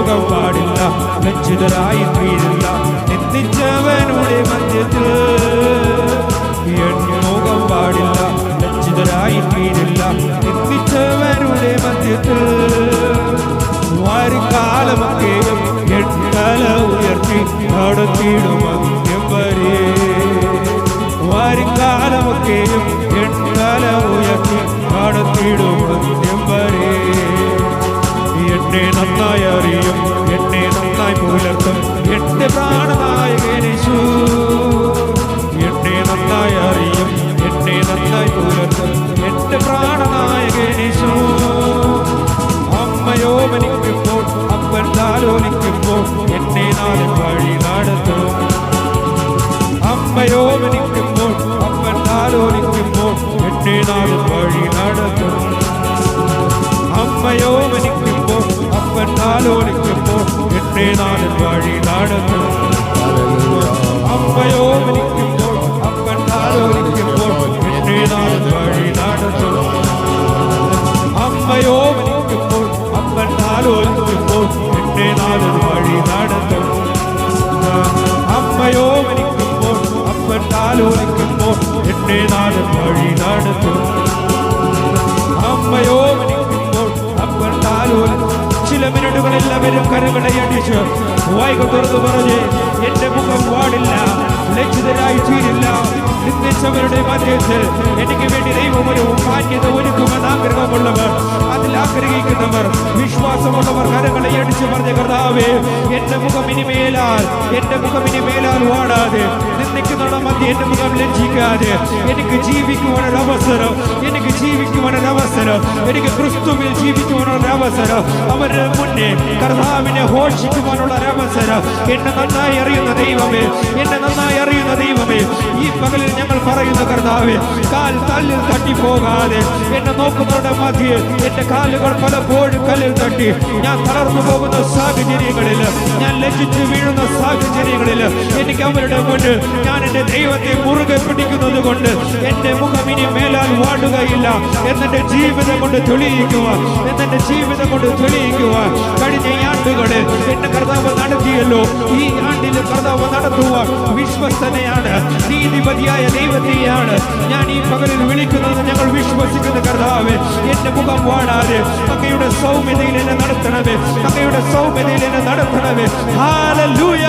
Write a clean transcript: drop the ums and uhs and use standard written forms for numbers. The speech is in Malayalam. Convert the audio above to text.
മുഖം പാടില്ല, ലജ്ജിതരായി തീരില്ല. നിന്ദിച്ചവനുടെ മധ്യത്തിൽ മുഖം പാടില്ല, ലജ്ജിതരായി തീരില്ല. നിന്ദിച്ചവനുടെ മധ്യത്തിൽ വാരിക്കാലമൊക്കെയും എട്ടല ഉയർത്തി നടത്തിയിടും അന്ത്യം വരെ. വാരിക്കാലമൊക്കെയും എട്ടല ഉയർത്തി നടത്തിയിടും അന്ത്യം വരെ. എന്നെ നന്നായി അറിയും, എന്നെ നന്നായി പുലർത്തും എന്റെ പ്രാണനായകനേശു. എന്നെ നന്നായി അറിയും, എന്നെ നന്നായി പുലർത്തും എന്റെ പ്രാണനായകനേശു. അമ്മയോ മനിക്കുമ്പോൾ അപ്പൻ താലോലിക്കുമ്പോൾ എന്നെ നാളെ വഴി നടത്തും. അമ്മയോ മനിക്കുമ്പോൾ അപ്പൻ താലോലിക്കുമ്പോൾ എന്നെ നാളെ വഴി നടത്തും. അമ്മയോ മനിക്കുമ്പോൾ അപ്പൻ താലോലിക്കുമ്പോൾ എന്നെ നാളെ വഴി നടത്തും. അമ്മയോ മനിക്കുമ്പോൾ അപ്പൻ താലോലിക്കുമ്പോൾ എന്നെ നാളെ വഴി നടത്തും. അമ്മയോ മനിക്കുമ്പോൾ അപ്പൻ താലോലിക്കുമ്പോൾ എന്നെ നാളെ വഴി നടത്തും. അമ്മയോ മനിക്കുമ്പോൾ അപ്പൻ താലോലിക്കുമ്പോൾ എന്നെ നാളെ വഴി നടത്തും. അമ്മയോ മനിക്കുമ്പോൾ അപ്പൻ താലോലിക്കും. ചില മിനിറ്റുകൾ എല്ലാവരും കരകളെ അടിച്ച് വായ്കൾ തുറന്നു പറഞ്ഞ് എന്റെ മുഖം പാടില്ല, ലജ്ജിതരായി തീരില്ല. നിന്ദിച്ചവരുടെ മധ്യത്തിൽ എനിക്ക് വേണ്ടി ദൈവം ഒരു മാന്യത ഒരുക്കുമെന്ന് ആഗ്രഹമുള്ളവർ, അതിൽ ആഗ്രഹിക്കുന്നവർ, വിശ്വാസമുള്ളവർ കരകളെ അടിച്ച് പറഞ്ഞ കർത്താവേ, എന്റെ മുഖം ഇനി മേലാൽ, എന്റെ മുഖം ഇനി മേലാൽ വാടാതെ, നിന്ദിക്കുന്നവരുടെ മധ്യ എന്റെ മുഖം ലജ്ജിക്കാതെ എനിക്ക് ജീവിക്കുവാനൊരവസരം, എനിക്ക് ജീവിക്കുവാനൊരവസരം, എനിക്ക് ക്രിസ്തുവിൽ ജീവിക്കുവാനൊരവസരം, അവരുടെ മുന്നേ കർത്താവിനെ ഘോഷിക്കുവാനുള്ള ഒരവസരം. എന്നെ നന്നായി അറിയുന്ന ദൈവമേ, എന്നെ നന്നായി അറിയുന്ന ദൈവമേ, ഈ പകലിൽ ഞങ്ങൾ പറയുന്ന കർത്താവേ, കാൽ കല്ലിൽ തട്ടിപ്പോകാതെ എന്നെ നോക്കുന്നവരുടെ മധ്യേ എന്റെ കാലുകൾ പലപ്പോഴും കല്ലിൽ തട്ടി ഞാൻ തളർന്നു പോകുന്ന സാഹചര്യങ്ങളിൽ, ഞാൻ ലജ്ജിച്ച് വീഴുന്ന സാഹചര്യങ്ങളിൽ എനിക്ക് അവരുടെ മുന്നിൽ ഞാൻ എന്റെ ദൈവത്തെ മുറുകെ പിടിക്കുന്നത് കൊണ്ട് എന്റെ മുഖം ഇനി മേലാൽ വാടുകയില്ല എന്നെ ജീവിതം കൊണ്ട് തെളിയിക്കുക, എന്നെ ജീവിതം കൊണ്ട് തെളിയിക്കുക. കഴിഞ്ഞ ആണ്ടുകളിൽ എന്നെ കർത്താവ് നടത്തിയല്ലോ, ഈ ആണ്ടിൽ കർത്താവ് നടത്തുവാൻ വിശ്വസ്തനെയാണ്, നീതിപതിയായ ദൈവത്തെയാണ് ഞാൻ ഈ പകലിൽ വിളിക്കുന്നത്. ഞങ്ങൾ വിശ്വസിക്കുന്ന കർത്താവേ, എന്റെ മുഖം വാടാതെ അങ്ങയുടെ സൗമ്യതയിൽ എന്നെ നടത്തണമേ, അങ്ങയുടെ സൗമ്യതയിൽ എന്നെ നടത്തണമേ. ഹല്ലേലൂയ.